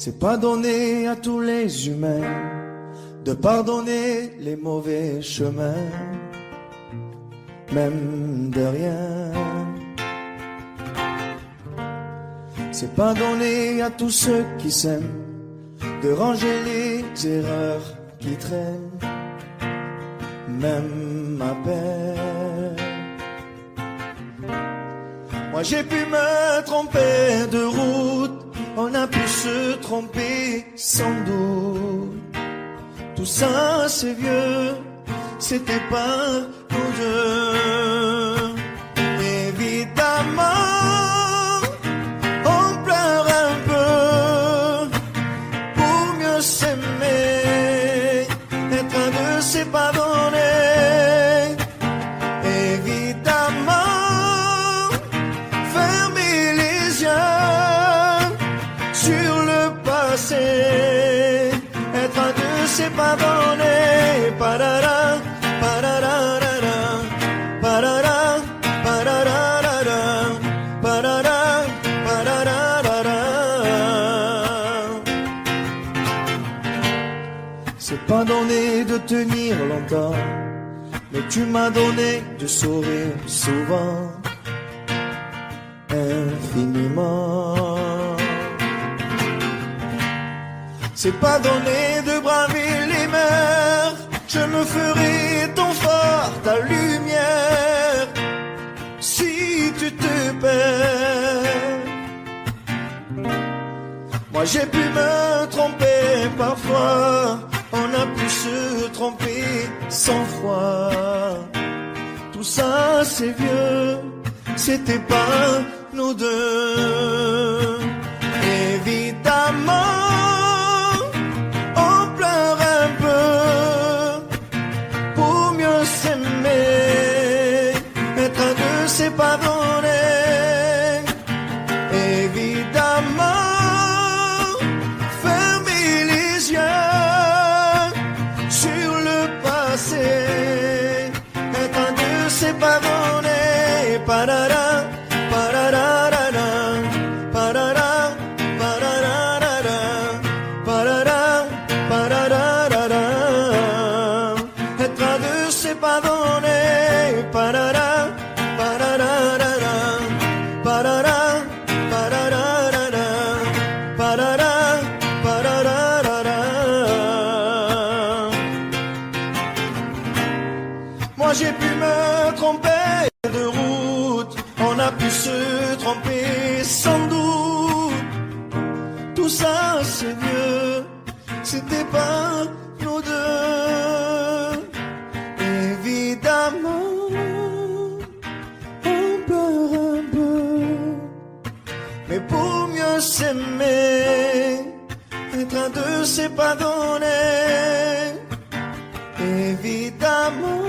C'est pas donné à tous les humains de pardonner les mauvais chemins, même de rien. C'est pas donné à tous ceux qui s'aiment de ranger les erreurs qui traînent, même ma peine. Moi j'ai pu me tromper de route, on a pu se tromper sans doute. Tout ça c'est vieux, c'était pas nous deux. Évidemment on pleure un peu pour mieux s'aimer, être un deux c'est pas donné. Évidemment fermer les yeux sur le passé, être un deux c'est pas donné. Parara, pararara, parara, pararara, parara, pararara. C'est pas donné de tenir longtemps, mais tu m'as donné de sourire souvent, infiniment. C'est pas donné de braver les mers, je me ferai ton phare, ta lumière, si tu te perds. Moi j'ai pu me tromper parfois, on a pu se tromper 100 fois. Tout ça c'est vieux, c'était pas nous deux. Évidemment on pleure un peu pour mieux s'aimer, être un deux c'est pas donné. Évidemment fermer les yeux sur le passé, être un deux c'est pas donné. Parara, pararara, parara, pararara, parara, pararara. Être à deux c'est pas donné. Parara, pararara, parara, pararara, parara, pararara. Moi j'ai pu me tromper de route, on a pu se tromper sans doute. Tout ça c'est vieux, c'était pas nous deux. Évidemment on pleure un peu, mais pour mieux s'aimer, être un deux c'est pas donné. Évidemment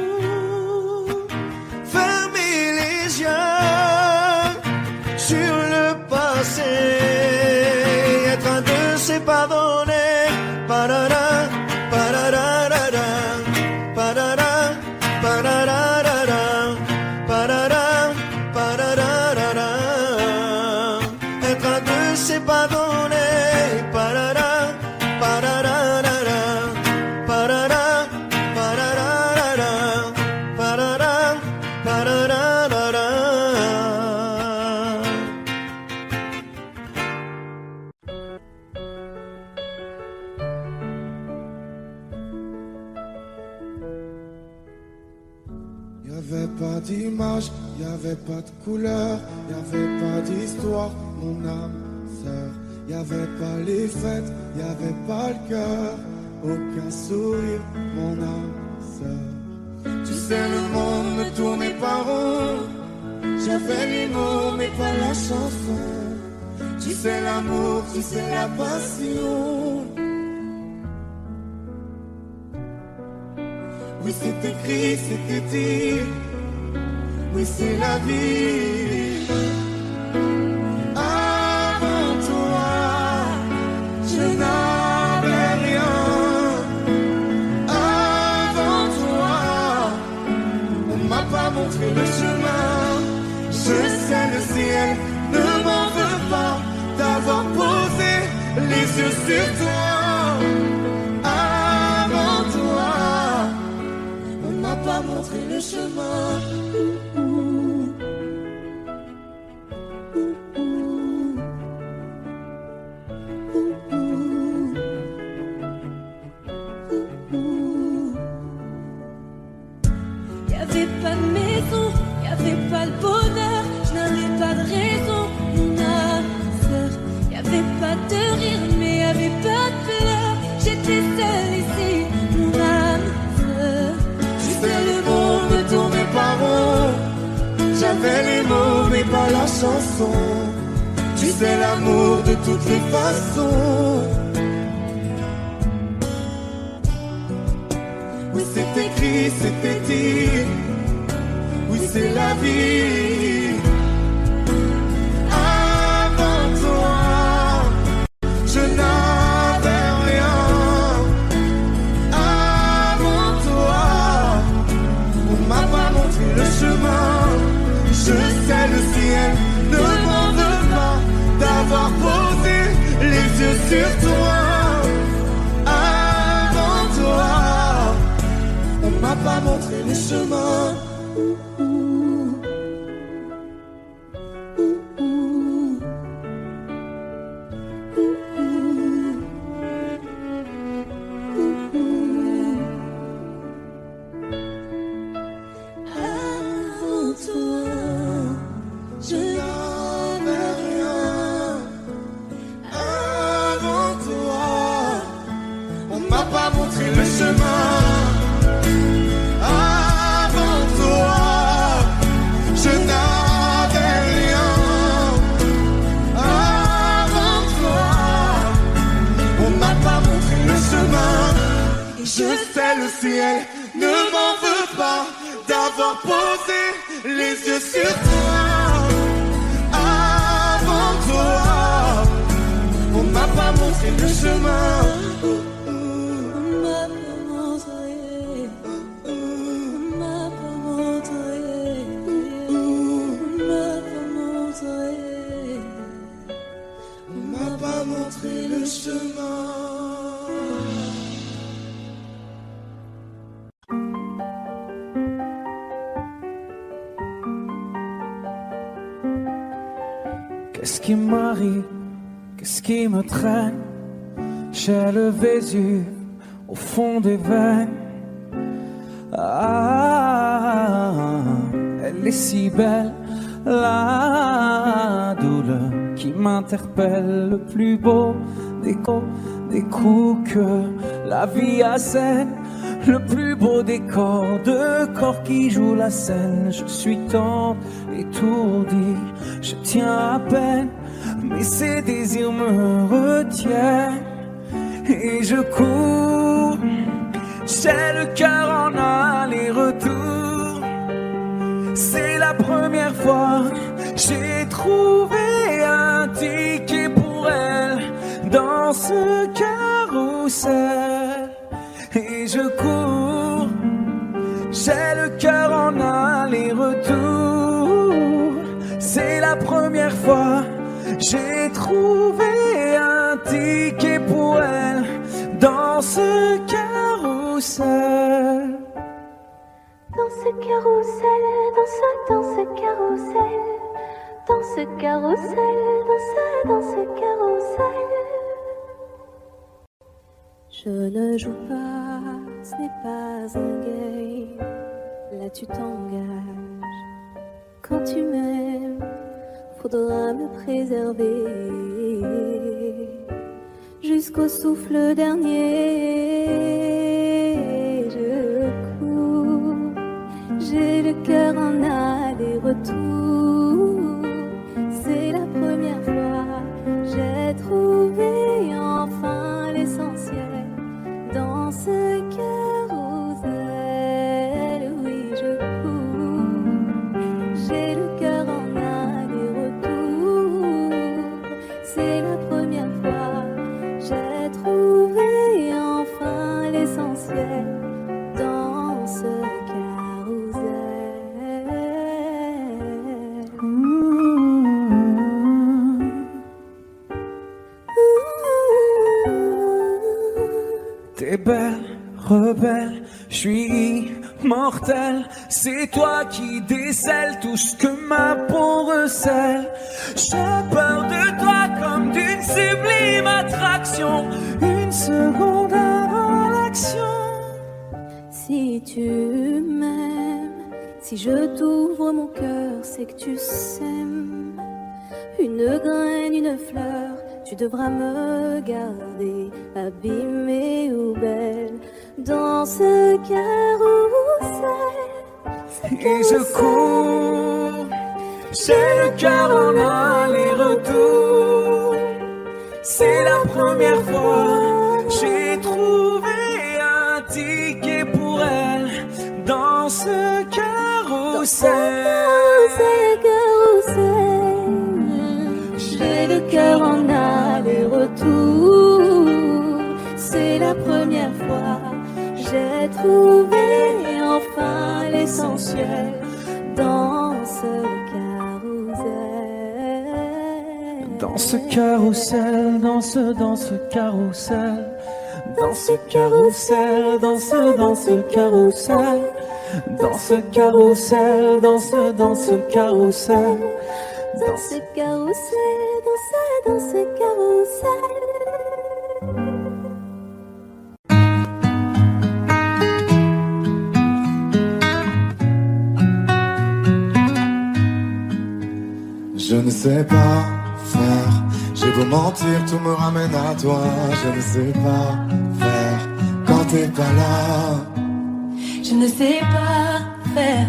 fermer les yeux sur le passé, être un deux c'est pas donné. Parara, pararara, parara, pararara, parara, pararara. Être un deux c'est pas donné. Parara, pararara, parara, pararara, parara, pararara. Y'avait pas d'image, y'avait pas de couleur, y'avait pas d'histoire, mon âme sœur. Y'avait pas les fêtes, y'avait pas le cœur, aucun sourire, mon âme sœur. Tu sais le monde ne tournait pas rond, j'avais les mots mais pas la chanson. Tu sais l'amour, tu sais la passion. Oui c'est écrit, c'était dit, oui c'est la vie. Avant toi, je n'avais rien. Avant toi, on m'a pas montré le chemin. Je sais le ciel ne m'en veut pas d'avoir posé les yeux sur toi. Avant toi, on m'a pas montré le chemin. Y'avait pas de maison, y'avait pas le bonheur, je n'avais pas de raison, mon âme sœur. Y'avait pas de rire, mais y'avait pas de pleurs. J'étais seule ici, mon âme sœur. Tu sais, le monde ne tournait pas rond. J'avais les mots, mais pas la chanson. Tu sais, l'amour de toutes les façons. Oui, c'est écrit, c'était dit. Oui, c'est la vie. Avant toi, je n'avais rien. Avant toi, on m'a pas montré le chemin. Je sais, le ciel ne m'en veut pas d'avoir posé les yeux sur toi. Avant toi, on m'a pas montré le chemin. Avant toi, Je n'avais rien. Avant toi, on m'a pas montré le chemin. Avant toi, je n'avais rien. Avant toi, on m'a pas montré le chemin. Je sais, le ciel ne m'en veut pas d'avoir posé les yeux sur toi. Avant toi, on m'a pas montré le chemin. on m'a pas montré, on m'a pas montré, on m'a pas montré. On m'a pas montré le chemin. Qu'est-ce qui m'arrive? Qu'est-ce qui me traîne? J'ai le Vésuve au fond des veines. Ah, elle est si belle, la douleur qui m'interpelle. Le plus beau des coups que la vie assène. Le plus beau des corps, de corps qui jouent la scène. Je suis tant étourdi, je tiens à peine, mais ces désirs me retiennent. Et je cours, j'ai le cœur en aller-retour. C'est la première fois, j'ai trouvé un ticket pour elle dans ce carrousel. Et je cours, j'ai le cœur en aller-retour. C'est la première fois, j'ai trouvé un ticket pour elle dans ce carrousel. Dans ce carrousel, dans ce carrousel, dans ce carrousel, dans ce carrousel. Je ne joue pas, ce n'est pas un game. Là tu t'engages. Quand tu m'aimes, faudra me préserver jusqu'au souffle dernier. Je cours, j'ai le cœur en aller-retour. C'est la première fois, j'ai trouvé enfin l'essentiel. Dans ce carrousel, oui je cours, j'ai le cœur en aller-retour. C'est la première fois, j'ai trouvé enfin l'essentiel. Dans ce carrousel. T'es belle, rebelle, je suis immortel. C'est toi qui décèles tout ce que ma peau recèle. J'ai peur de toi comme d'une sublime attraction. Une seconde avant l'action. Si tu m'aimes, si je t'ouvre mon cœur, c'est que tu sèmes. Une graine, une fleur, tu devras me garder abîmée ou belle dans ce carrousel. Et je cours, j'ai le cœur en aller-retour. C'est la première fois, j'ai trouvé un ticket pour elle dans ce carrousel. J'ai le cœur en aller-retour. C'est la première fois, j'ai trouvé enfin l'essentiel dans ce carrousel. Dans ce carrousel, dans ce carrousel. Dans ce carrousel, dans ce carrousel. Dans ce carrousel, dans ce carrousel. Dans ce carrousel, dans ce carrousel. Je ne sais pas faire, j'ai beau mentir, tout me ramène à toi. Je ne sais pas faire quand t'es pas là. Je ne sais pas faire.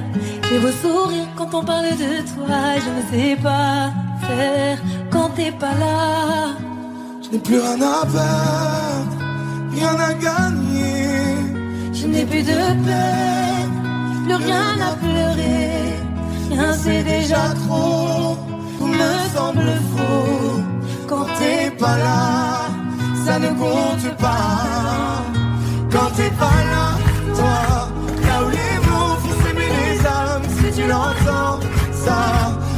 J'ai beau sourire quand on parle de toi. Je ne sais pas faire quand t'es pas là. Je n'ai plus rien à perdre, rien à gagner. Je n'ai plus de peine, plus rien à pleurer. Rien c'est déjà trop, tout me semble faux. Quand t'es pas là, ça ne compte pas. Quand t'es pas là, toi, là où les mots font s'aimer les âmes. Si tu l'entends, ça,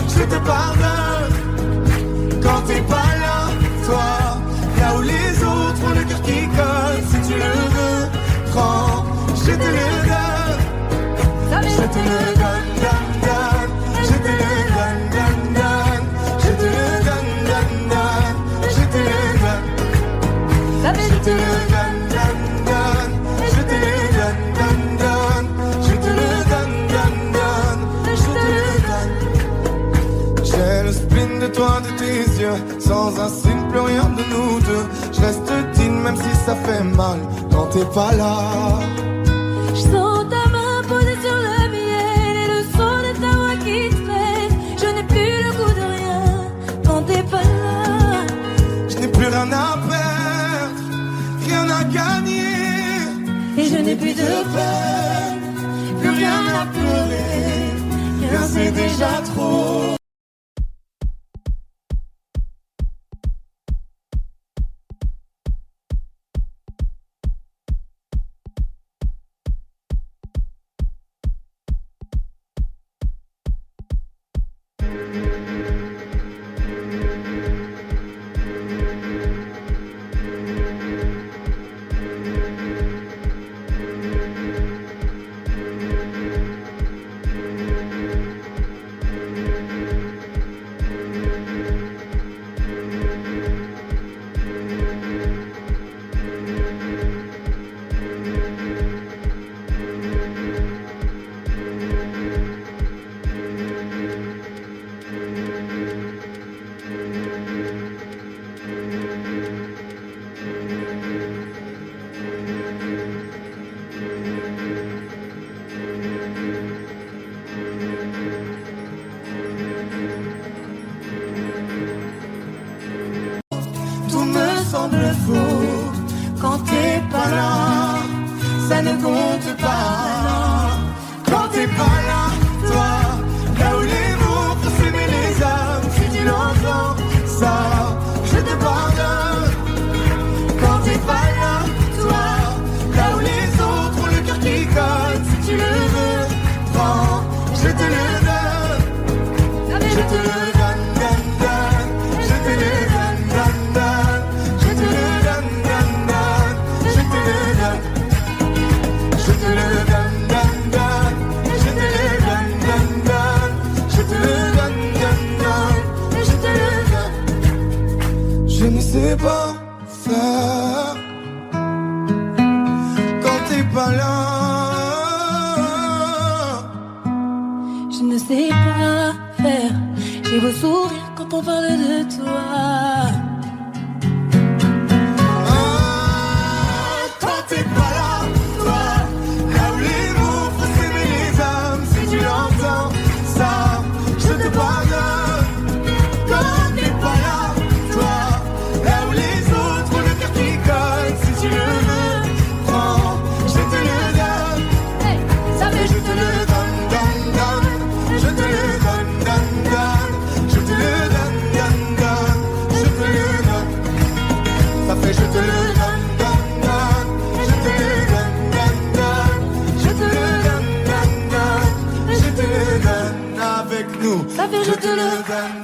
je te pardonne. Quand t'es pas là, toi, là où les autres ont le cœur qui colle. Si tu le veux, prends, je te le donne. Je te le donne, donne, donne. Je te le donne, donne, donne. Je te le donne, donne, donne. Je te le donne. Je te le donne, donne, donne. Je te le donne, donne, donne. Je te le donne, donne, donne. Je te le donne. J'ai le spleen de toi, de tes yeux. Sans un signe, plus rien de nous deux. Je reste digne même si ça fait mal. Quand t'es pas là. Je sens ta main posée sur le miel et le son de ta voix qui traîne. Je n'ai plus le goût de rien quand t'es pas là. Je n'ai plus rien à perdre, rien à gagner. Et je n'ai plus de peine, plus rien à pleurer. Rien c'est déjà trop. Quand t'es pas là, ça ne compte pas. Quand t'es pas là, toi, là où les mots font s'aimer les âmes. Si tu l'entends, ça, je te pardonne. Quand t'es pas là, toi, là où les autres ont le cœur qui colle. Si tu le veux, prends, je te le donne. Je te le donne, donne, donne. Je te le donne, donne, donne. Je te le donne. sais pas faire quand t'es pas là. Je ne sais pas faire. J'ai beau sourire quand on parle de toi. Quand t'es pas là, toi, là où les mots font s'aimer les âmes, si tu l'entends, ça, je te pardonne. Quand t'es pas là, toi, là où les autres ont le cœur qui colle, si tu le veux, prends, je te le donne. Hey, ça fait Je te le donne, donne, donne. Je te le donne, donne, donne. Je te le donne, donne, donne. Je te le donne. Ça fait je te le donne, donne, donne. Je te le donne, donne, donne. Je te le donne, donne, donne. Je te le donne avec nous. Ça fait je te le donne.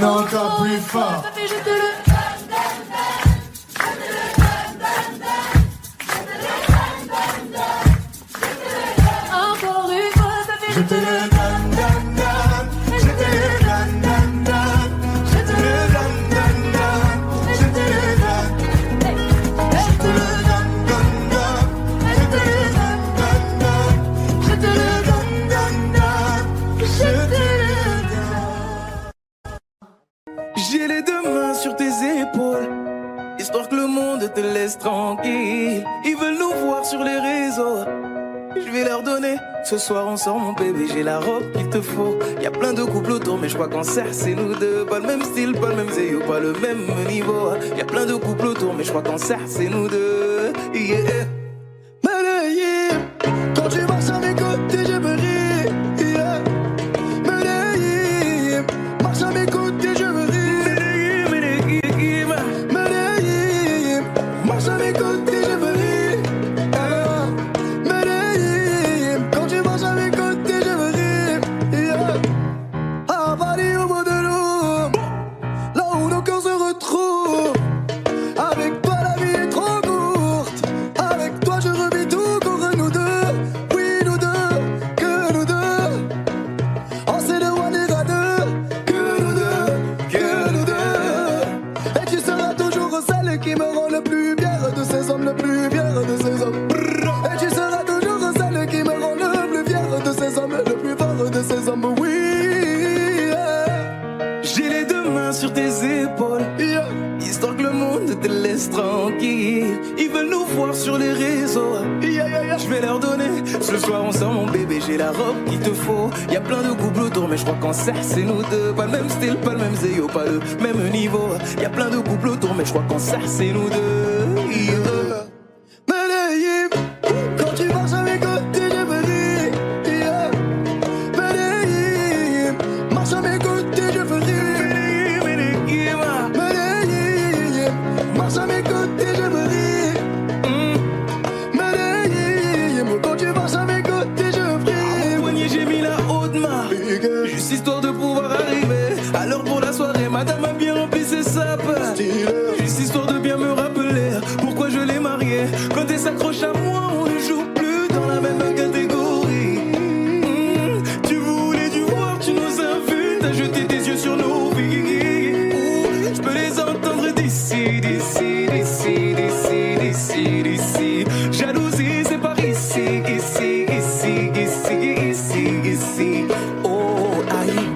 Encore plus fort. Ça fait je te le encore une fois, ça fait Je te le donne, donne, donne. Je te le donne, donne, donne. Je te le donne, donne, donne. Je te le donne. Je te le donne, donne, donne. Je te le donne, donne, donne. Je te le donne, donne, donne. Je te le donne. J'ai les deux mains sur tes épaules, histoire que le monde te laisse tranquille. Ils veulent nous voir sur les réseaux, je vais leur donner. Ce soir on sort mon bébé, j'ai la robe qu'il te faut. Y'a plein de couples autour mais je crois qu'en cercle c'est nous deux. Pas le même style, pas le même zéyo, pas le même niveau. Y'a plein de couples autour mais je crois qu'en cercle c'est nous deux. Yeah. Medellín, quand tu marches à mes côtés, je me ris. Yeah. Medellín, marche à mes côtés, je me ris. Medellín, marche à mes côtés, je me ris. Medellín, quand tu marches à mes côtés, je me ris. Yeah. À Paris, au bout de l'eau, là où nos cœurs se retrouvent. Avec toi, la vie est trop courte. Avec toi, je revis tout contre nous deux. Oui, nous deux, que nous deux. On s'est de one et à deux. Que nous deux, que nous deux. Et tu seras toujours celle qui me rend le plus fier de ces hommes, le plus fier de ces hommes. Et tu seras toujours celle qui me rend le plus fier de ces hommes, le plus fort de ces hommes. Oui, yeah. J'ai les deux mains sur tes épaules, Yeah. histoire que le monde te laisse tranquille. Ils veulent nous voir sur les réseaux, Yeah, yeah, yeah. je vais leur donner. Ce soir on sort mon bébé, j'ai la robe qu'il te faut. Y'a plein de couples autour mais je crois qu'en cercle c'est nous deux. Pas le même style, pas le même zéyo, pas le même niveau. Y'a plein de couples autour mais je crois qu'en cercle c'est nous deux. Yeah. Medellín, quand tu marches à mes côtés, je me ris. Yeah. Medellín, marche à mes côtés, je me ris. Medellín, marche à mes côtés, je me ris. Medellín, quand tu marches à mes côtés, je prie. Au poignet j'ai mis la haute main, juste histoire de pouvoir arriver. Alors pour la soirée, madame a bien rempli ses sapes. Juste histoire de bien me rappeler pourquoi je l'ai mariée. Quand elle s'accroche à moi, on ne joue plus dans la même catégorie. Tu voulais du voir, tu nous invites à jeter tes yeux sur nos vies. Je peux les entendre d'ici, d'ici, d'ici, d'ici, d'ici, d'ici. Jalousie, c'est par ici, ici, ici, ici, ici, ici. Oh, aïe.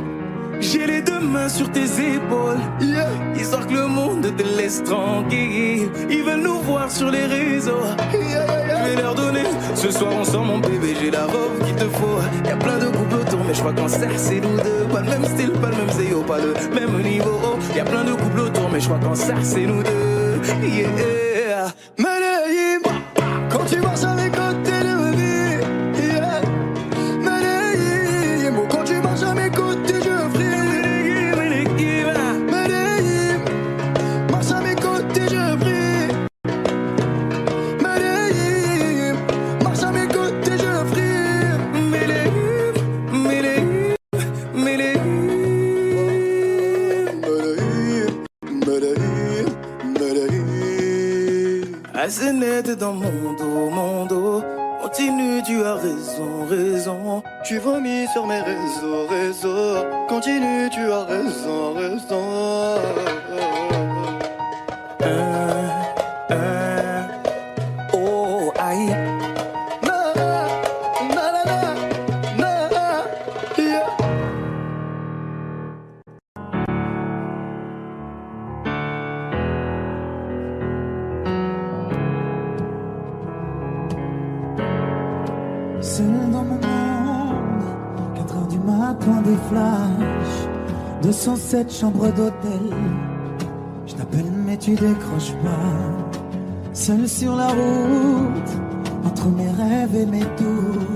J'ai les deux mains sur tes épaules, Yeah. histoire que le monde te laisse tranquille. Ils veulent nous voir sur les réseaux, Yeah, yeah, je yeah. vais leur donner. Ce soir on sort mon bébé, j'ai la robe qu'il te faut. Y'a plein de couples autour mais je crois qu'en cercle c'est nous deux. Pas le même style, pas le même zéyo, pas le même niveau. Y'a plein de couples autour mais je crois qu'en cercle c'est nous deux. Yeah. Medellín, quand tu marches à mes côtés, je me ris. Yeah. Medellín, quand tu marches à mes côtés, je prie. Medellín, marche à mes côtés, je prie. Medellín, marche à mes côtés, je prie. Medellín, Medellín, Medellín. Medellín, Medellín, Medellín. Assez net dans mon dos, mon dos. Continue, tu tu as raison, raison. Tu vomis sur mes réseaux, réseaux. Continue, tu as raison, raison. Oh, aïe. Na, na, na, na, na, yeah. Seul dans mon monde, 4 heures du matin, des flashs, 207 chambres d'hôtel. Je t'appelle mais tu décroches pas. Seul sur la route, entre mes rêves et mes doutes,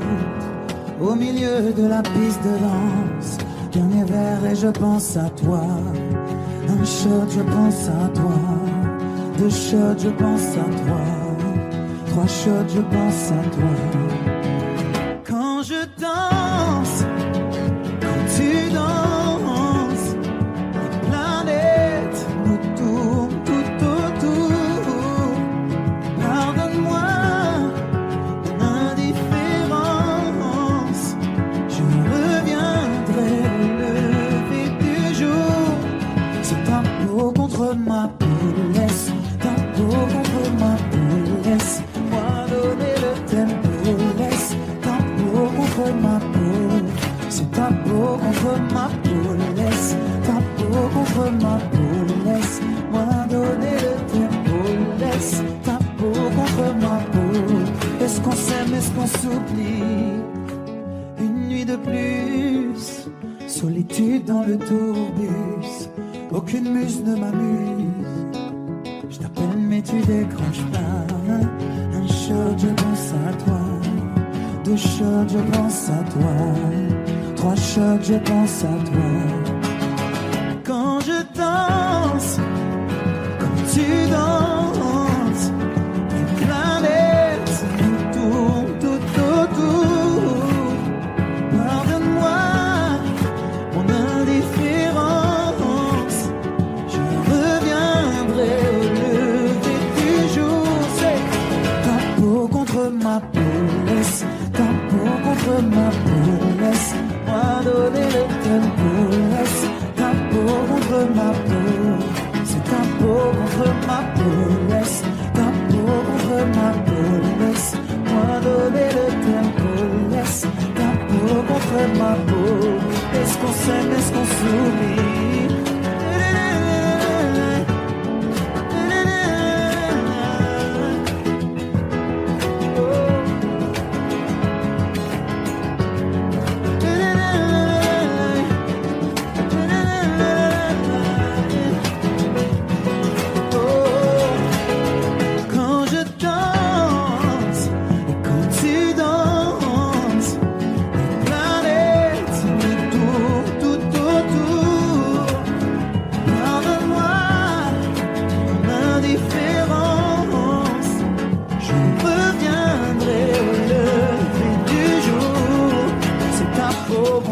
au milieu de la piste de danse, dernier verre et je pense à toi. Un shot, je pense à toi. 2 shots, je pense à toi. 3 shots, je pense à toi. Quand je danse, quand tu danses, les planètes nous tournent tout autour. Pardonne-moi mon indifférence, je reviendrai au lever du jour. C'est ta peau contre ma peau, laisse ta peau contre ma peau, laisse-moi donner le tempo, laisse contre ma peau, c'est ta peau contre ma peau, laisse ta peau contre ma peau, laisse-moi donner le tempo, laisse ta peau contre ma peau. Est-ce qu'on s'aime, est-ce qu'on s'oublie? Une nuit de plus, solitude dans le tourbus, aucune muse ne m'amuse. Je t'appelle mais tu décroches pas. Un shot, je pense à toi. 2 shots, je pense à toi. 3 shots, je pense à toi. Quand je danse, quand tu danses, les planètes nous tournent tout autour. Pardonne-moi mon indifférence, je reviendrai au lever du jour. C'est ta peau contre ma peau, laisse ta peau contre ma peau, laisse-moi donner le tempo, laisse ta peau contre ma peau, c'est ta peau contre ma peau, laisse ta peau contre ma peau, laisse-moi donner le tempo, laisse ta peau contre ma peau. Est-ce qu'on s'aime, est-ce qu'on s'oublie?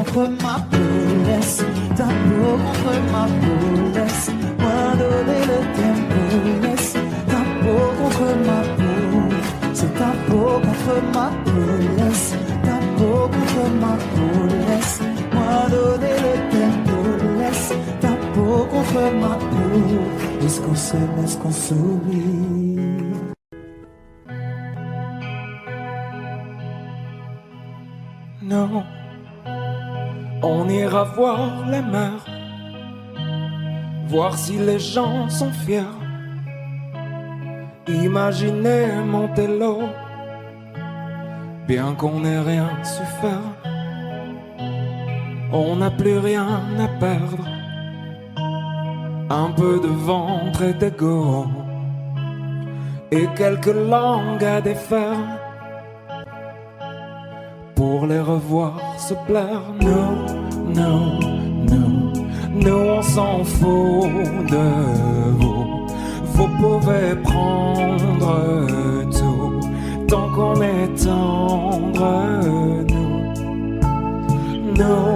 Contre ma peau, laisse ta peau contre ma peau, laisse-moi donner le tempo, laisse ta peau contre ma peau, c'est ta peau contre ma peau, laisse ta peau contre ma peau, laisse-moi donner le tempo, laisse ta peau contre ma peau. Est-ce qu'on s'aime, est-ce qu'on s'oublie? Non. On ira voir les mers, voir si les gens sont fiers. Imaginez Montello, bien qu'on n'ait rien su faire. On n'a plus rien à perdre, un peu de ventre et d'ego, et quelques langues à défaire. Pour les revoir se plaire. Non, non, non, nous on s'en fout de vous. Vous pouvez prendre tout tant qu'on est tendre. Nous,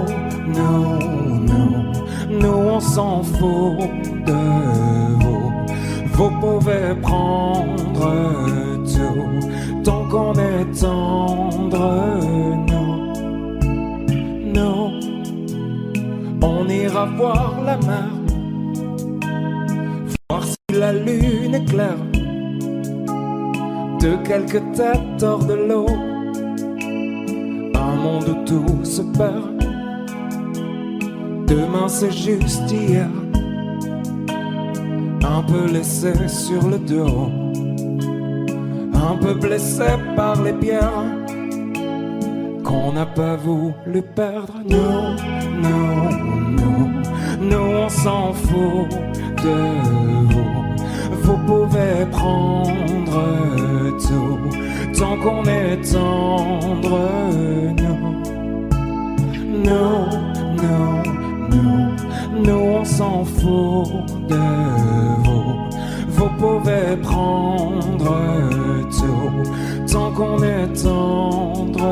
non, non, nous on s'en fout de vous. Vous pouvez prendre tout tant qu'on est tendre, nous, on ira voir la mer, voir si la lune éclaire de quelques têtes hors de l'eau, un monde où tout se perd. Demain c'est juste hier, un peu laissé sur le dos, un peu blessé par les pierres qu'on n'a pas voulu perdre. Nous on s'en fout de vous. Vous pouvez prendre tout tant qu'on est tendre. Nous on s'en fout de vous. Vous pouvez prendre tout tant qu'on est tendre.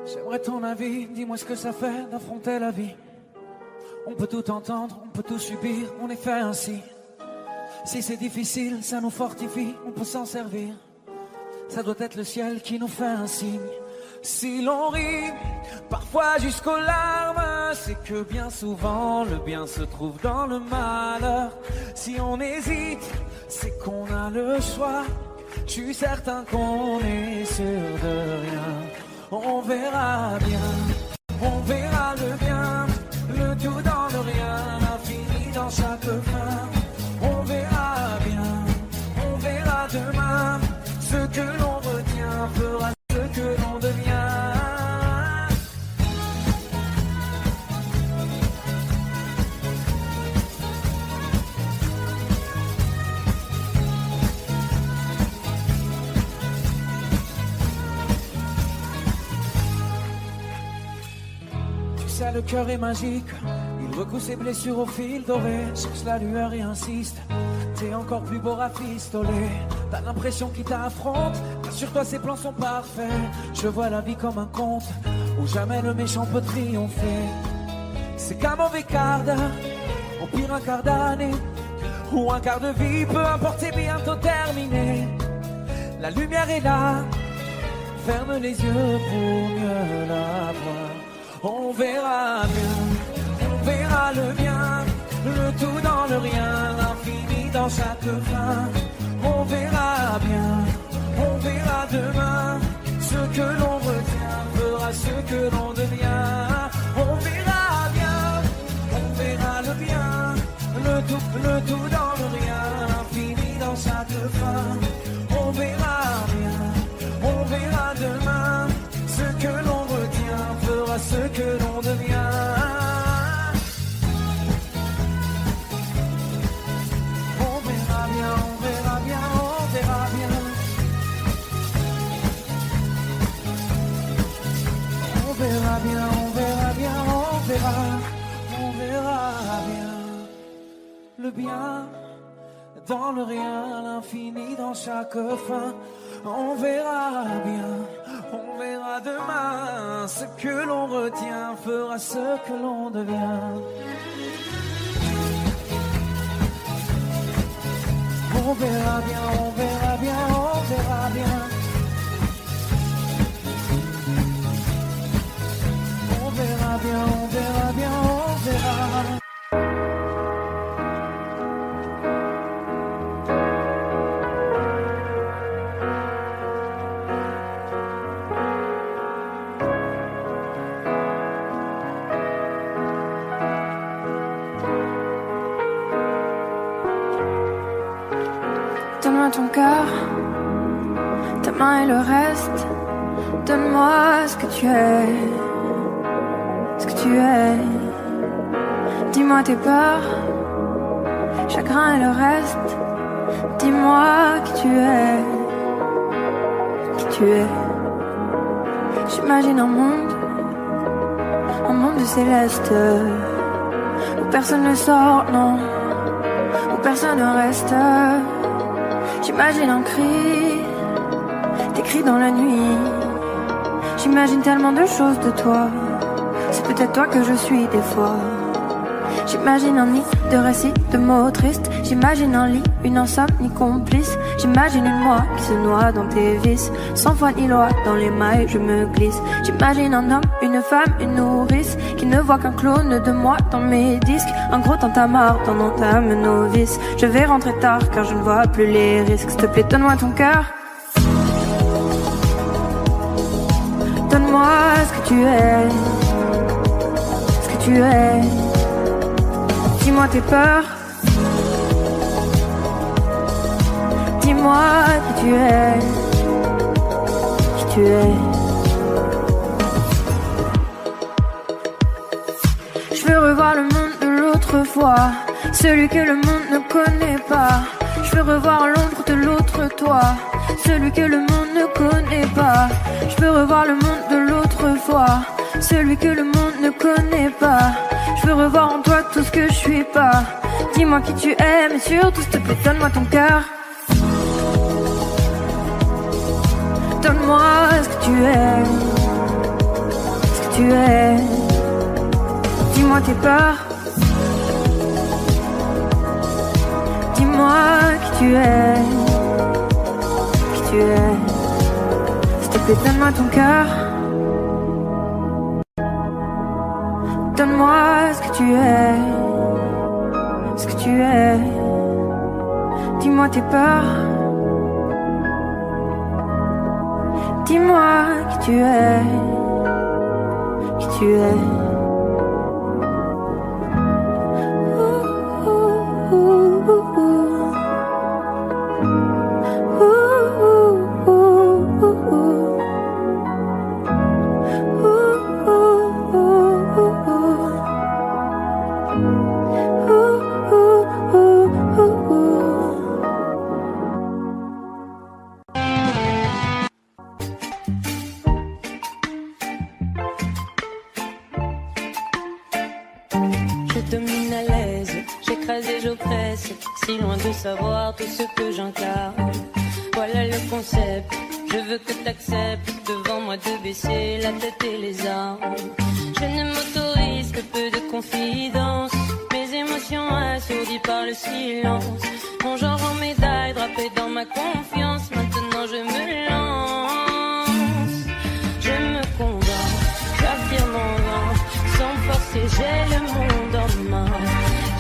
J'aimerais ton avis, dis-moi ce que ça fait d'affronter la vie. On peut tout entendre, on peut tout subir, on est fait ainsi. Si c'est difficile, ça nous fortifie, on peut s'en servir. Ça doit être le ciel qui nous fait un signe. Si l'on rit, parfois jusqu'aux larmes, c'est que bien souvent le bien se trouve dans le malheur. Si on hésite, c'est qu'on a le choix. Je suis certain qu'on est sûr de rien. On verra bien, on verra le bien, le tout dans le rien, l'infini dans chaque fin. On verra bien, on verra demain, ce que l'on retient fera ce que l'on devient. Le cœur est magique, il recoue ses blessures au fil doré. Cherche la lueur et insiste, t'es encore plus beau rafistolé. T'as l'impression qu'il t'affronte, rassure-toi ses plans sont parfaits. Je vois la vie comme un conte, où jamais le méchant peut triompher. C'est qu'un mauvais quart d'heure, au pire un quart d'année, ou un quart de vie, peu importe, c'est bientôt terminé. La lumière est là, ferme les yeux pour mieux la voir. On verra bien, on verra le bien, le tout dans le rien, l'infini dans chaque fin. On verra bien, on verra demain, ce que l'on retient fera ce que l'on devient. On verra bien, on verra le bien, le tout dans le rien, l'infini dans chaque fin. On verra bien, on verra demain, ce que l'on retient fera ce que l'on devient. On verra bien, on verra bien, on verra bien. On verra bien, on verra bien, on verra bien. Le bien dans le rien, l'infini dans chaque fin. On verra bien, on verra demain, ce que l'on retient fera ce que l'on devient. On verra bien, on verra bien, on verra bien. On verra bien, on verra bien, on verra. Donne-moi ton cœur, ta main et le reste. Donne-moi ce que tu es, ce que tu es. Dis-moi tes peurs, chagrin et le reste. Dis-moi qui tu es, qui tu es. J'imagine un monde de céleste, où personne ne sort, non, où personne ne reste. J'imagine un cri, des cris dans la nuit. J'imagine tellement de choses de toi, c'est peut-être toi que je suis des fois. J'imagine un nid de récits, de mots tristes. J'imagine un lit, une insomnie complice. J'imagine une moi qui se noie dans tes vices. Sans foi ni loi, dans les mailles je me glisse. J'imagine un homme, une femme, une nourrice, qui ne voit qu'un clone de moi dans mes disques. Un gros tintamarre dans entame novice. Je vais rentrer tard car je ne vois plus les risques. S'il te plaît, donne-moi ton cœur. Donne-moi ce que tu es, ce que tu es. Dis-moi tes peurs. Dis-moi qui tu es, qui tu es. Je veux revoir le monde de l'autre fois, celui que le monde ne connaît pas. Je veux revoir l'ombre de l'autre toi, celui que le monde ne connaît pas. Je veux revoir le monde de l'autre fois, celui que le monde ne connaît pas. Je veux revoir en toi tout ce que je suis pas. Dis-moi qui tu es, mais surtout s'il te plaît, donne-moi ton cœur. Donne-moi ce que tu es, ce que tu es. Dis-moi tes peurs. Dis-moi qui tu es, qui tu es. S'il te plaît, donne-moi ton cœur. Donne-moi ce que tu es, ce que tu es. Dis-moi tes peurs. Dis-moi qui tu es, qui tu es. Si loin de savoir tout ce que j'incarne. Voilà le concept, je veux que t'acceptes devant moi de baisser la tête et les armes. Je ne m'autorise que peu de confidence, mes émotions assourdies par le silence. Mon genre en médaille drapé dans ma confiance, maintenant je me lance. Je me condamne, j'affirme en vain, sans forcer j'ai le monde en main.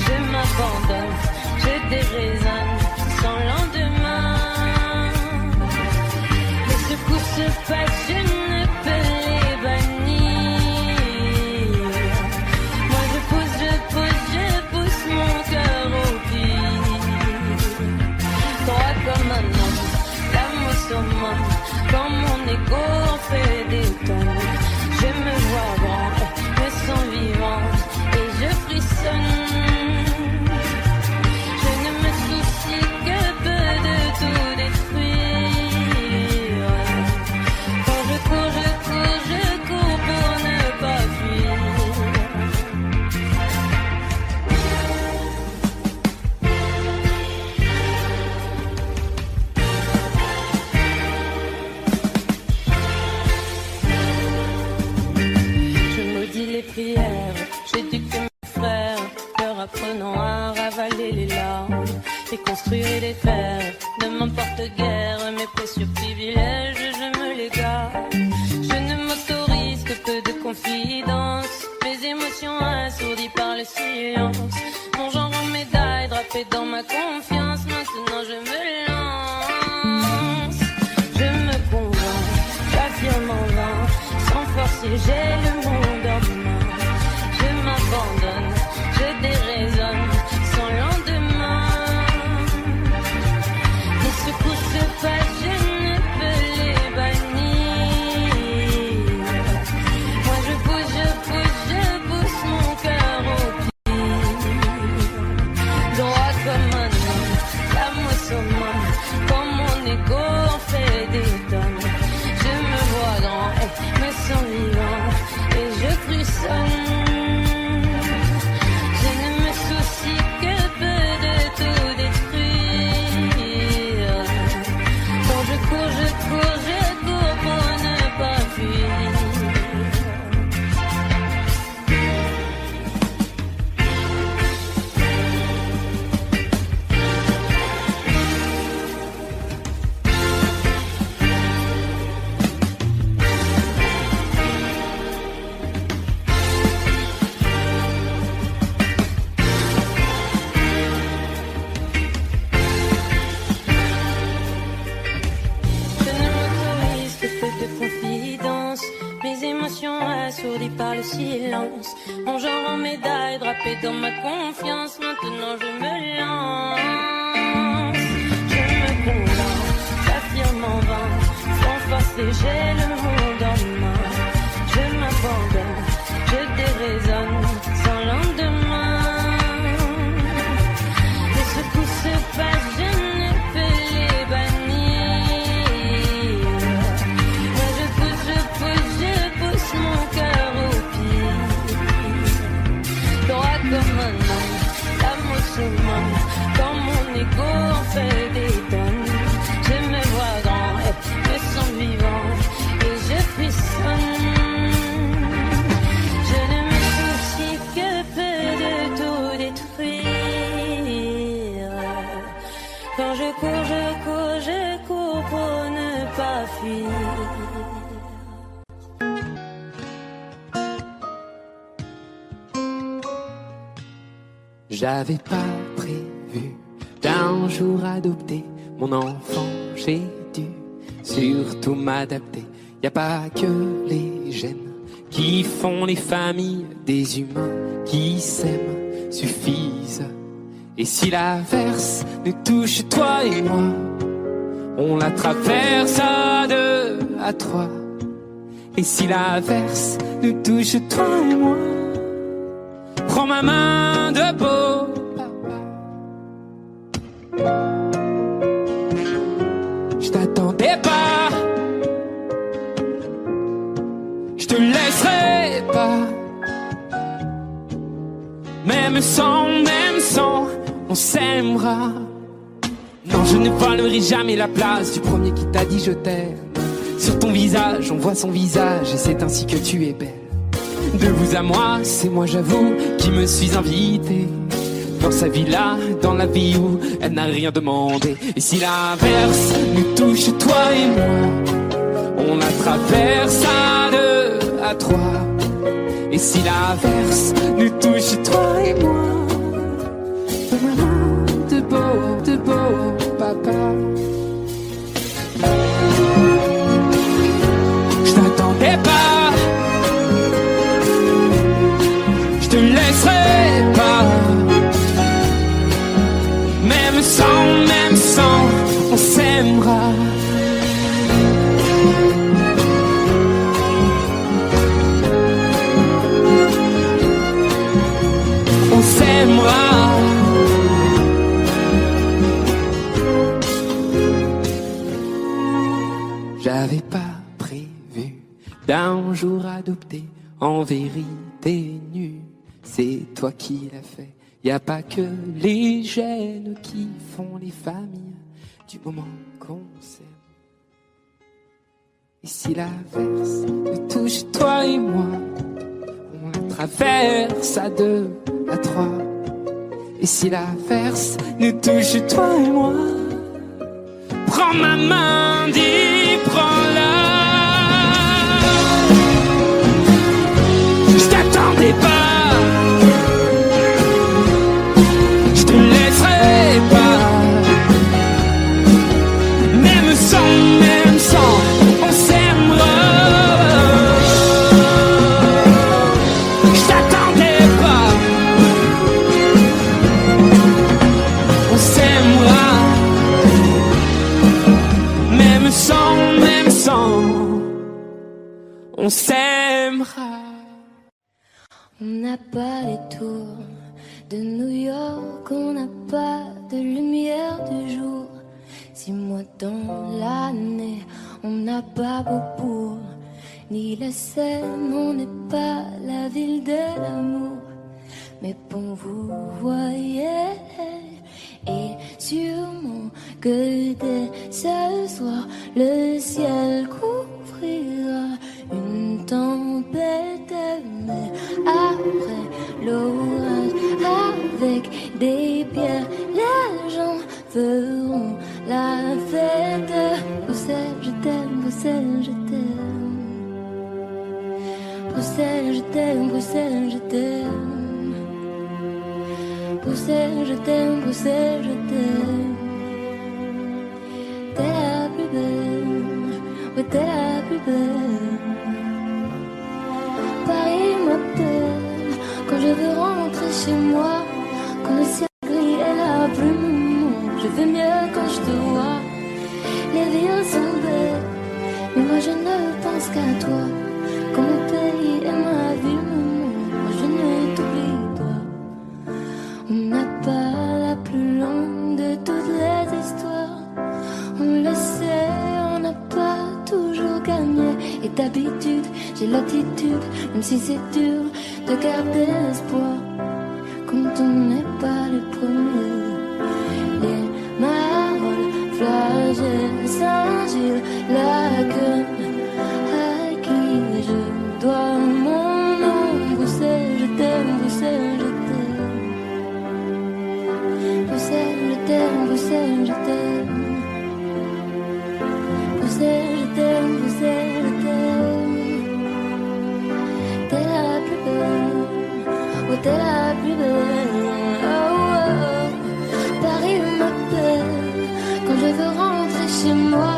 Je m'abandonne, je déraisonne sans lendemain. Les secousses se passent, je ne peux les bannir. Moi je pousse mon cœur au pire. Droit comme un homme, l'âme au summum, quand mon égo en fait des tonnes. Je me vois grand, me sens vivante et je frissonne. Apprenant à ravaler les larmes et construire et défaire. Ne m'importe guère mes précieux privilèges, je me les garde. Je ne m'autorise que peu de confidence, mes émotions assourdies par le silence. Mon genre en médaille drapé dans ma confiance, maintenant je me lance. Je me convainc, j'affirme en vain, sans forcer j'ai le monde en main. Je m'abandonne, je déraisonne sans lendemain. Les secousses se passent, je ne peux les bannir. Moi je pousse mon cœur au pire. étourdi par le silence. Mon genre en médaille, drapé dans ma confiance. Maintenant je me lance. Je me convainc, j'affirme en vain. Sans force et j'ai le monde en main. Je m'abandonne, je déraisonne sans lendemain. De ce qui se passe, je ne peux les bannir. Moi je pousse mon cœur au pied. Droit comme un homme, l'amour se moque. Quand mon ego en fait des tonnes, je me vois grand, me sens vivant et je frissonne. Je ne me soucie que peu de tout détruire. Quand je cours pour ne pas fuir. J'avais pas prévu d'un jour adopter mon enfant, j'ai dû surtout m'adapter. Y a pas que les gènes qui font les familles, des humains qui s'aiment suffisent. Et si l'averse nous touche toi et moi, on la traverse à deux, à trois. Et si l'averse nous touche toi et moi, prends ma main de beau papa. Je t'attendais pas, je te laisserai pas. Même sans, on s'aimera. Non, je ne volerai jamais la place du premier qui t'a dit je t'aime. Sur ton visage, on voit son visage et c'est ainsi que tu es belle. De vous à moi, c'est moi j'avoue qui me suis invité dans sa villa, dans la vie où elle n'a rien demandé. Et si l'averse nous touche toi et moi, on la traverse à deux, à trois. Et si l'averse nous touche toi et moi, de beau papa. Je t'attendais pas, je te laisserai pas. Même sans, on s'aimera. On s'aimera. J'avais pas prévu d'un jour adopter en vérité nue. C'est toi qui l'as fait. Y a pas que les gènes qui font les familles du moment qu'on s'aime. Et si l'averse nous touche toi et moi, on la traverse à deux, à trois. Et si l'averse nous touche toi et moi, prends ma main, dis prends-la. Je t'attendais pas, je te laisserai pas. Même sans, on s'aimera. Je t'attendais pas, on s'aimera. Même sans, on s'aimera. On n'a pas les tours de New York, on n'a pas de lumière du jour. 6 mois dans l'année, on n'a pas Beaubourg, ni la Seine, on n'est pas la ville de l'amour. Mais bon, vous voyez, et sûrement que dès ce soir, le ciel couvrira une tempête, mais après l'orage, avec des pierres, les gens feront la fête. Bruxelles, je t'aime, Bruxelles, je t'aime. Bruxelles, je t'aime, Bruxelles, je t'aime. Bruxelles, je t'aime, Bruxelles, je t'aime. T'es la plus belle, oui t'es la plus belle. Paris je veux rentrer chez moi, quand le ciel gris est la brume, je vais mieux quand je te vois. Les villes sont belles, mais moi je ne pense qu'à toi. Quand mon pays et ma ville me manquent, moi je ne t'oublie pas. On n'a pas la plus longue de toutes les histoires. On le sait, on n'a pas toujours gagné. Et d'habitude, j'ai l'attitude, même si c'est dur, de garder l'espoir. Quand on n'est pas les premiers. Les Marolles, Flagey, Saint-Gilles, Lagueule, à qui je dois mon nom. Bruxelles, je t'aime, Bruxelles, je t'aime. Bruxelles, je t'aime, Bruxelles, je t'aime. Bruxelles, je t'aime, Bruxelles, je t'aime. T'es la plus belle, oh t'es la plus belle, oh, oh. Paris m'appelle, quand je veux rentrer chez moi,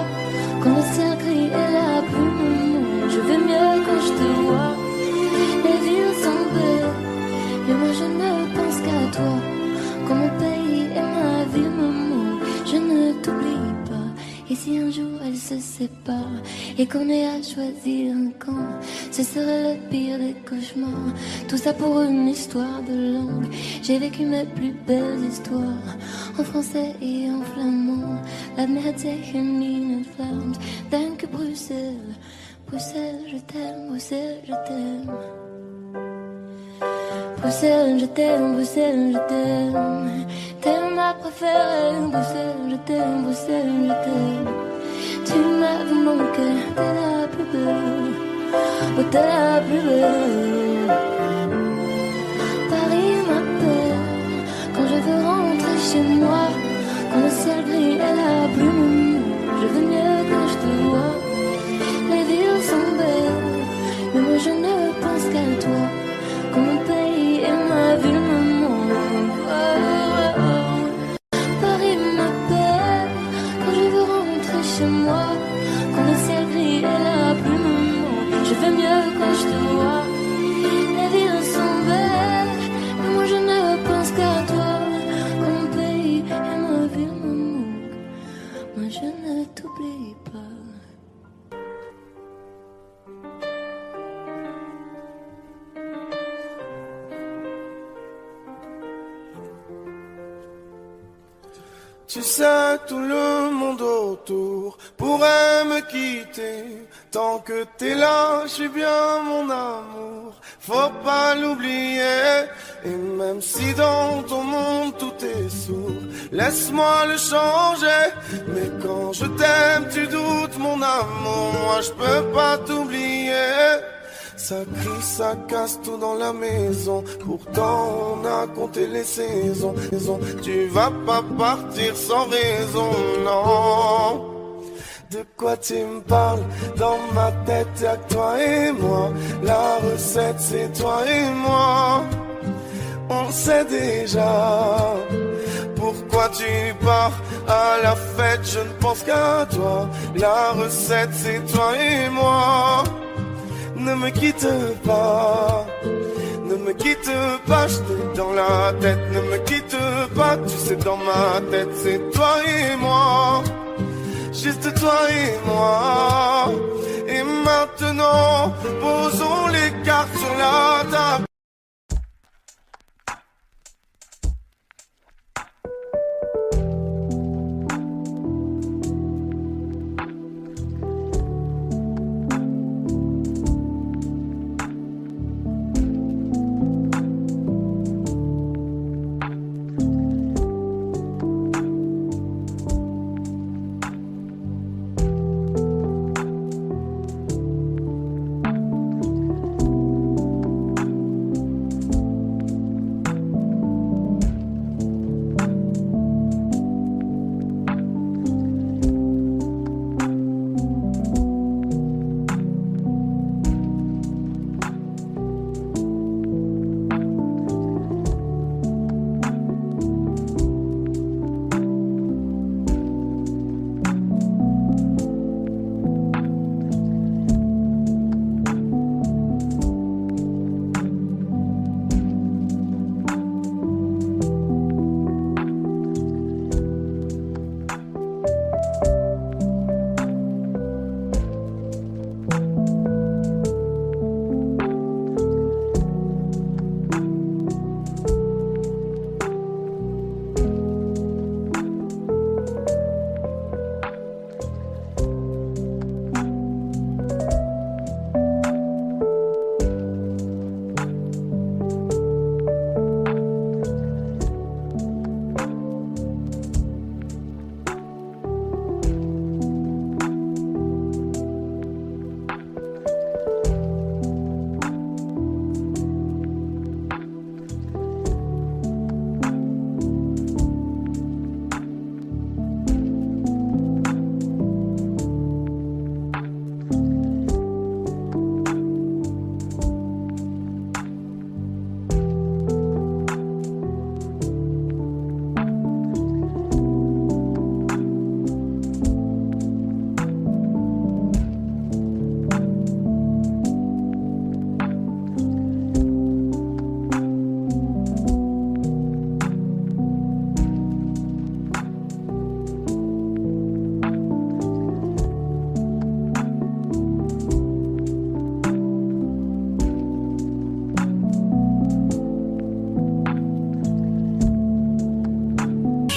quand le ciel gris et la brume, je vais mieux quand je te vois. Les villes sont belles, mais moi je ne pense qu'à toi. Quand mon pays et ma ville me manquent, je ne t'oublie pas. Et si un jour elles se séparent et qu'on ait à choisir un camp, ce serait le pire des cauchemars. Tout ça pour une histoire de langue. J'ai vécu mes plus belles histoires en français et en flamand. La merde c'est une ligne flamme. Tant que Bruxelles, Bruxelles je t'aime, Bruxelles je t'aime. Bruxelles je t'aime, Bruxelles je t'aime. T'es ma préférée, Bruxelles je t'aime, Bruxelles je t'aime. Tu m'avais manqué, t'es la plus belle, oh t'es la plus belle. Paris m'appelle, quand je veux rentrer chez moi, quand le ciel gris est la brume, je veux mieux quand je te vois. Les villes sont belles, mais moi je ne pense qu'à toi. Quand mon pays et ma ville me manquent, oh, oh, oh. Paris m'appelle, quand je veux rentrer chez moi, quand le ciel gris et la brume, je vais mieux quand je te vois. Les villes sont belles, mais moi je ne pense qu'à toi. Quand mon pays et ma ville me manquent, moi je ne t'oublie pas. Tu sais, tout le monde autour pourrait me quitter. Tant que t'es là, je suis bien mon amour. Faut pas l'oublier. Et même si dans ton monde tout est sourd, laisse-moi le changer. Mais quand je t'aime, tu doutes mon amour. Moi je peux pas t'oublier. Ça crie, ça casse tout dans la maison. Pourtant on a compté les saisons. Tu vas pas partir sans raison, non. De quoi tu me parles? Dans ma tête y'a que toi et moi. La recette c'est toi et moi. On sait déjà pourquoi tu pars à la fête. Je ne pense qu'à toi. La recette c'est toi et moi. Ne me quitte pas, ne me quitte pas, je t'ai dans la tête. Ne me quitte pas, tu sais dans ma tête c'est toi et moi, juste toi et moi. Et maintenant, posons les cartes sur la table.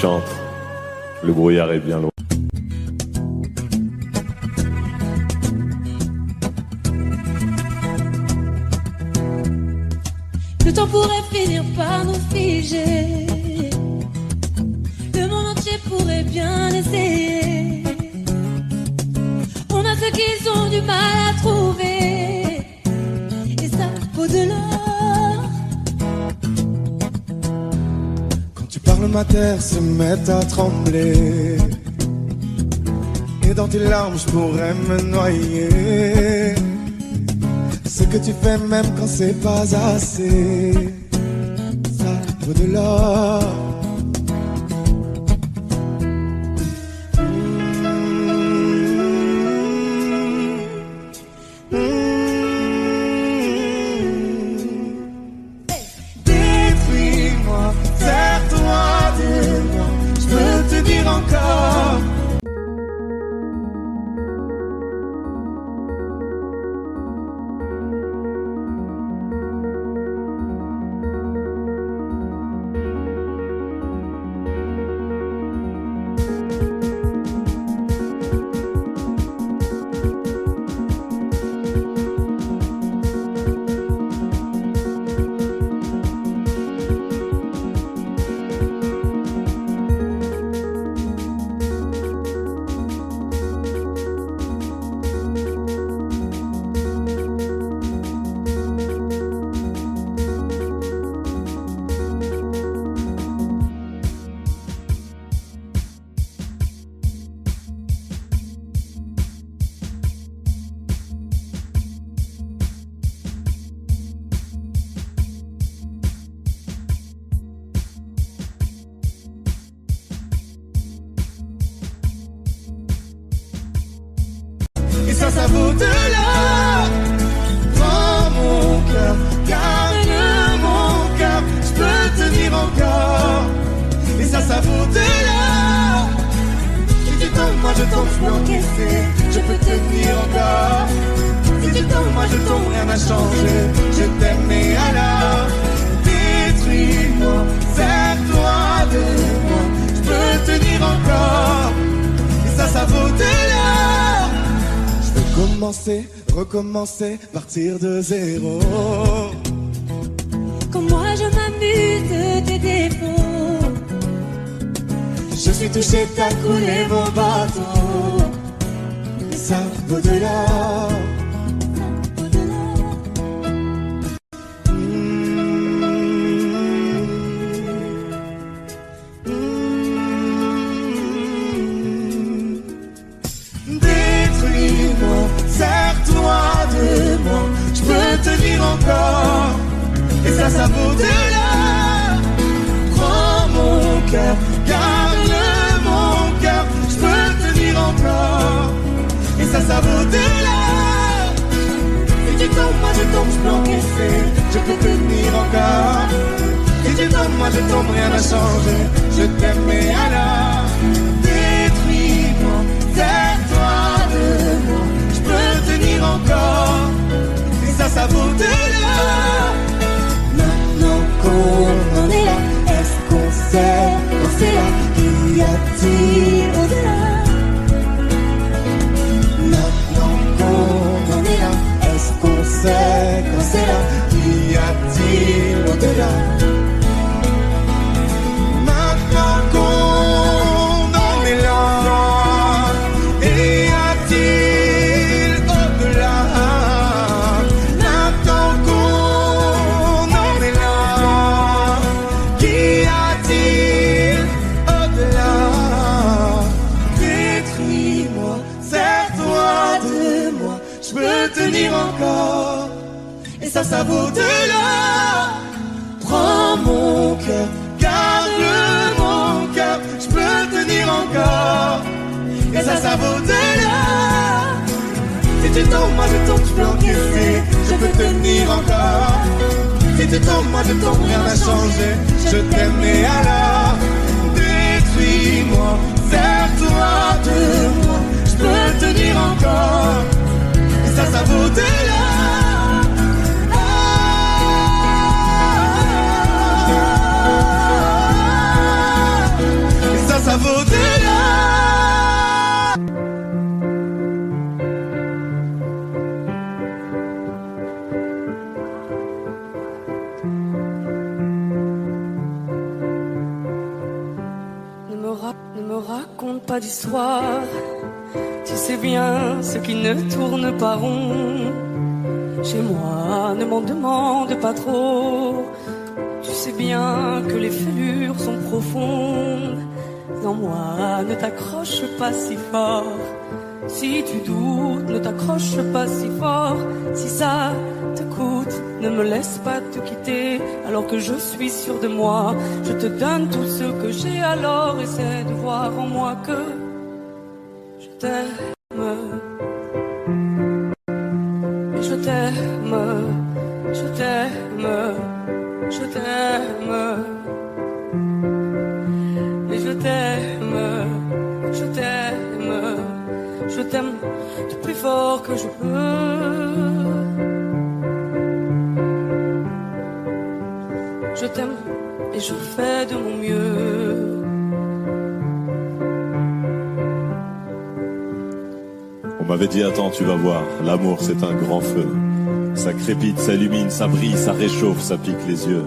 chante. Le brouillard est bien loin. Le temps pourrait finir par nous figer. Le monde entier pourrait bien essayer. On a ce qu'ils ont du mal à trouver. Et ça vaut de l'or. Quand tu parles, ma terre se met à trembler. Et dans tes larmes, je pourrais me noyer. Ce que tu fais même quand c'est pas assez, ça vaut de l'or. Détruis-moi, sers-toi de moi, je peux te dire encore. Ça vaut de l'or. Prends mon cœur, garde mon cœur, je peux tenir encore. Et ça vaut de l'or. Si tu tombes, moi je tombe, je peux encaisser, je peux tenir encore. Si tu tombes, moi je tombe, rien n'a changé, je t'aime et alors détruis-moi, sers-toi de moi, je peux tenir encore. Et ça vaut de l'or. Commencer, recommencer, partir de zéro. Comme moi je m'amuse de tes défauts. Je suis touché, t'as coulé mon bateau. Et ça vaut de l'or. Sers-toi de moi, je peux tenir encore. Et ça vaut de l'or. Prends mon cœur, garde mon cœur, je peux tenir encore. Et ça vaut de l'or. Si tu tombes, moi je tombe, je peux encaisser, je peux tenir encore. Si tu tombes, moi je tombe, rien n'a changé, je t'aime et alors détruis-moi, sers-toi de moi, je peux tenir encore. Et ça vaut de l'or. Maintenant qu'on en est là, est-ce qu'on sait quand c'est là? Qu'y a-t-il au-delà? Maintenant qu'on en est là, est-ce qu'on sait quand c'est là? Qu'y a-t-il au-delà? Maintenant qu'on en est là, y a-t-il au-delà? Maintenant qu'on en est là, qu'y a-t-il au-delà? Détruis-moi, sers-toi de moi, je peux tenir encore. Et ça vaut de l'or. Prends mon cœur, garde mon cœur, je peux tenir encore. Et ça vaut de l'or. Si tu tombes, moi je tombe, je peux encaisser, je peux tenir encore. Si tu tombes, moi je tombe, rien n'a changé, je t'aime et alors détruis-moi, sers-toi de moi, je peux tenir encore. Et ça vaut de l'or. pas d'histoire. Tu sais bien ce qui ne tourne pas rond. Chez moi, ne m'en demande pas trop. Tu sais bien que les fêlures sont profondes. Dans moi, ne t'accroche pas si fort. Si tu doutes, ne t'accroche pas si fort. Si ça te coûte, ne me laisse pas te quitter. Alors que je suis sûr de moi, je te donne tout ce que j'ai. Alors essaie de voir en moi que je t'aime. Et je t'aime, je t'aime, je t'aime. Et je t'aime, je t'aime, je t'aime du plus fort que je peux. Je t'aime et je fais de mon mieux. On m'avait dit attends, tu vas voir, l'amour c'est un grand feu. Ça crépite, ça illumine, ça brille, ça réchauffe, ça pique les yeux.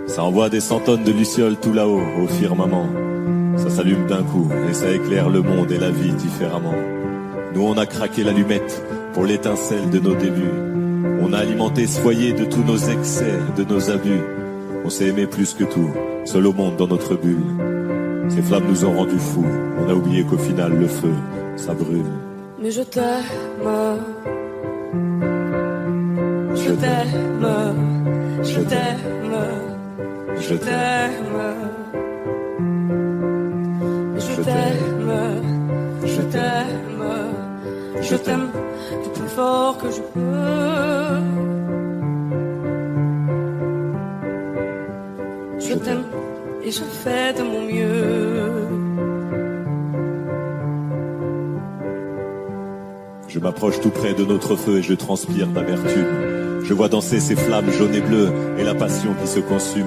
Ça envoie des 100 tonnes de lucioles tout là-haut, au firmament. Ça s'allume d'un coup et ça éclaire le monde et la vie différemment. Nous on a craqué l'allumette pour l'étincelle de nos débuts. On a alimenté ce foyer de tous nos excès, de nos abus. On s'est aimé plus que tout, seul au monde dans notre bulle. Ces flammes nous ont rendus fous, on a oublié qu'au final le feu, ça brûle. Mais je t'aime, je t'aime, je t'aime, je t'aime. Je t'aime, je t'aime, je t'aime du plus fort que je peux. Je t'aime et je fais de mon mieux. Je m'approche tout près de notre feu et je transpire d'amertume. Je vois danser ces flammes jaunes et bleues et la passion qui se consume.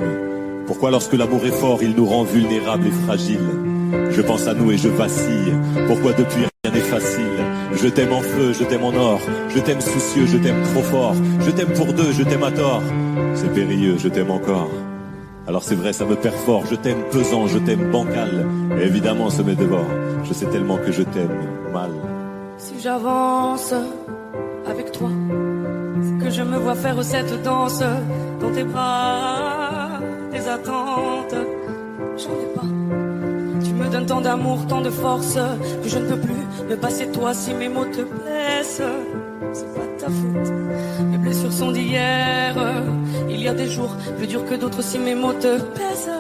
Pourquoi lorsque l'amour est fort, il nous rend vulnérables et fragiles? Je pense à nous et je vacille. Pourquoi depuis rien n'est facile? Je t'aime en feu, je t'aime en or. Je t'aime soucieux, je t'aime trop fort. Je t'aime pour deux, je t'aime à tort. C'est périlleux, je t'aime encore. Alors c'est vrai, ça me perd fort. Je t'aime pesant, je t'aime bancal. Et évidemment, ça me dévore. Je sais tellement que je t'aime mal. Si j'avance avec toi, c'est que je me vois faire cette danse dans tes bras, tes attentes. J'en ai pas. Tu me donnes tant d'amour, tant de force que je ne peux plus me passer de toi si mes mots te blessent. C'est pas ta faute, mes blessures sont d'hier. Il y a des jours plus durs que d'autres si mes mots te pèsent.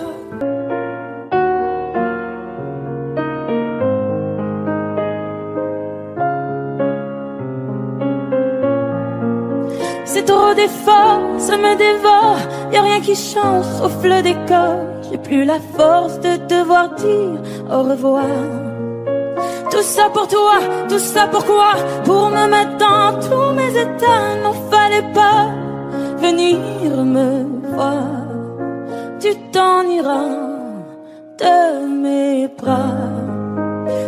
C'est trop d'efforts, ça me dévore. Y'a rien qui change sauf le décor. J'ai plus la force de devoir dire au revoir. Tout ça pour toi, tout ça pourquoi? Pour me mettre dans tous mes états. N'en fallait pas venir me voir. Tu t'en iras de mes bras.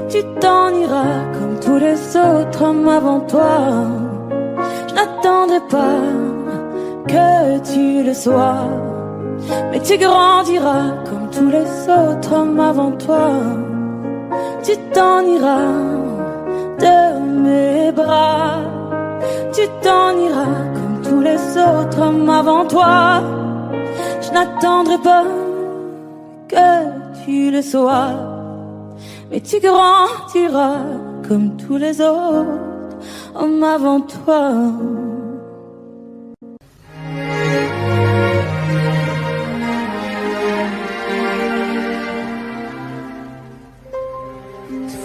Tu t'en iras comme tous les autres hommes avant toi. Je n'attendrai pas que tu le sois, mais tu grandiras comme tous les autres hommes avant toi. Tu t'en iras de mes bras. Tu t'en iras comme tous les autres hommes avant toi. Je n'attendrai pas que tu le sois, mais tu grandiras comme tous les autres hommes avant toi.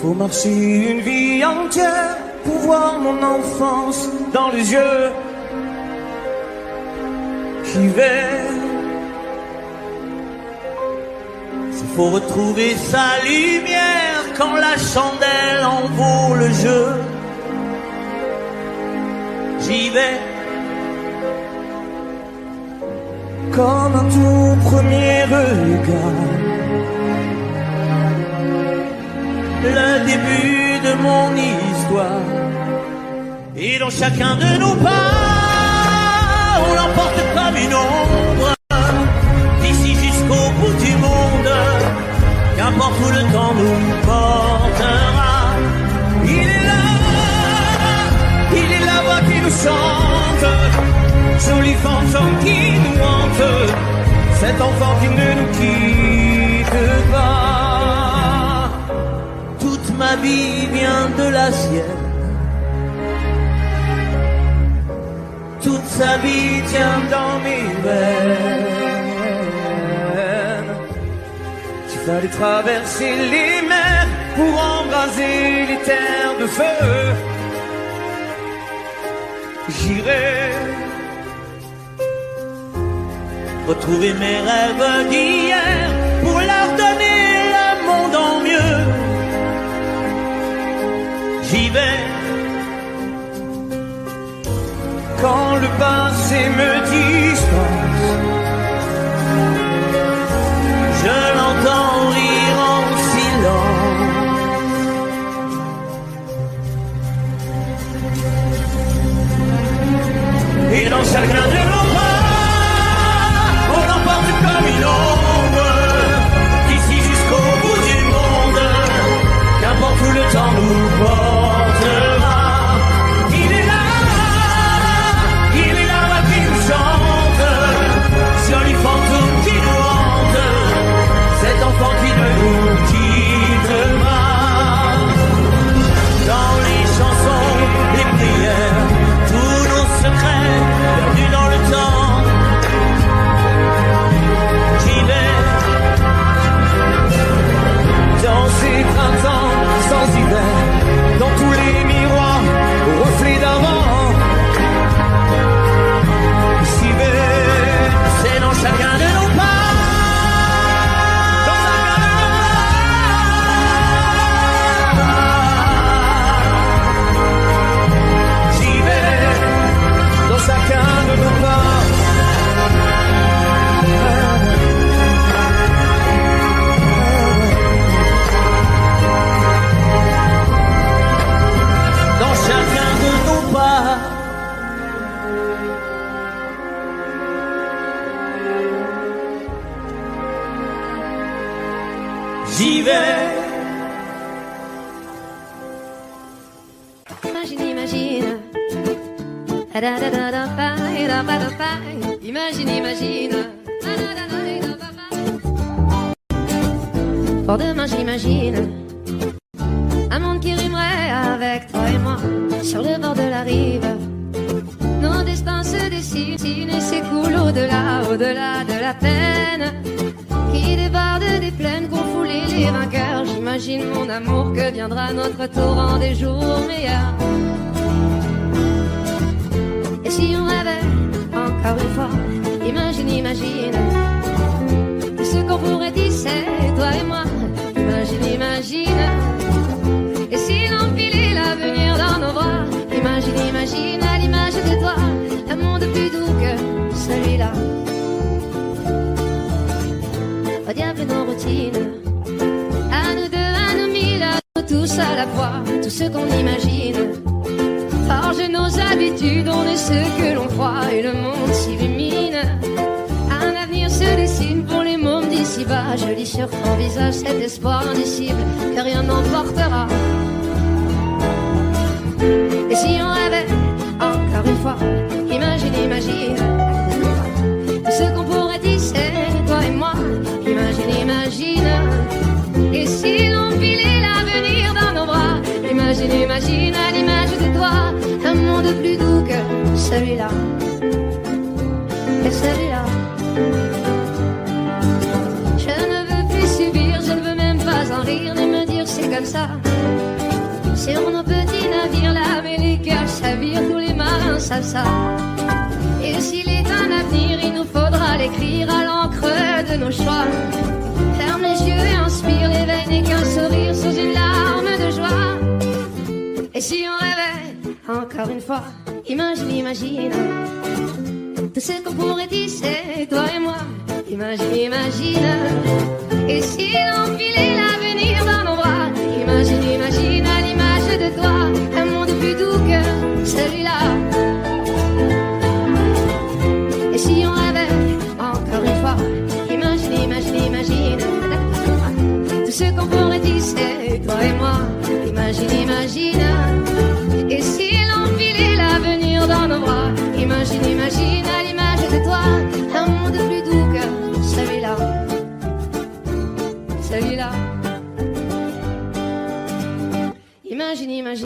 Faut marcher une vie entière pour voir mon enfance dans les yeux. J'y vais. Il faut retrouver sa lumière quand la chandelle en vaut le jeu. J'y vais. Comme un tout premier regard, le début de mon histoire. Et dans chacun de nos pas, on l'emporte comme une ombre, d'ici jusqu'au bout du monde. qu'importe où le temps nous portera. Il est la voix qui nous chante, joli fantôme qui nous hante, cet enfant qui ne nous quitte pas. Toute ma vie vient de la sienne, toute sa vie tient dans mes veines. Il fallait traverser les mers pour embraser les terres de feu. J'irai retrouver mes rêves d'hier pour leur donner le monde en mieux. J'y vais quand le passé me dispense. Je l'entends rire en silence. Et dans chacun de nos pas, on l'emporte comme une ombre, d'ici jusqu'au bout du monde, qu'importe où le temps nous portera. Il est là qui nous chante, joli fantôme qui nous hante, cet enfant qui ne nous quittera. Dans les chansons, les prières, tous nos secrets perdus dans le temps. J'y vais dans ces printemps sans hiver, dans tous les miroirs aux reflets d'avant. J'y vais, c'est dans chacun de nos pas. Chacun de nos pas. Dans chacun de nos pas. J'y vais. Imagine, imagine. Imagine, imagine. Pour demain, j'imagine un monde qui rimerait avec toi et moi sur le bord de la rive. Nos destins se dessinent et s'écoulent au-delà, au-delà de la peine qui déborde des plaines qu'ont foulé les vainqueurs. J'imagine mon amour que viendra notre tour en des jours meilleurs. Et si on rêvait encore une fois, imagine, imagine tout ce qu'on pourrait tisser, toi et moi. Imagine, imagine. Et si l'empilait l'avenir dans nos bras, imagine, imagine à l'image de toi, un monde plus doux que celui-là. Au diable nos routines, à nous deux, à nous mille, à nous tous à la fois, tout ce qu'on imagine. Forge nos habitudes, on est ce que l'on croit et le monde s'illumine. Un avenir se dessine pour les mômes d'ici-bas. Je lis sur ton visage cet espoir indicible que rien n'emportera. Et si on rêvait encore une fois, imagine, imagine tout ce qu'on pourrait tisser, toi et moi. Imagine, imagine. Et si l'on filait l'avenir dans nos bras, imagine, imagine à l'image de toi, un monde plus doux que celui-là. Et celui-là. Je ne veux plus subir, je ne veux même pas en rire, ni me dire c'est comme ça. Sur nos petits navires, là, mais les cœurs chavirent, tous les marins savent ça. Et s'il est un avenir, il nous faudra l'écrire à l'encre de nos choix. Ferme les yeux et inspire, l'éveil n'est qu'un sourire sous une larme de joie. Et si on rêvait encore une fois, imagine, imagine tout ce qu'on pourrait tisser, toi et moi. Imagine, imagine. Et si l'on filait l'avenir dans nos bras, imagine, imagine à l'image de toi, un monde plus doux que celui-là. Et si on rêvait encore une fois, imagine, imagine, imagine tout Imagine, imagine.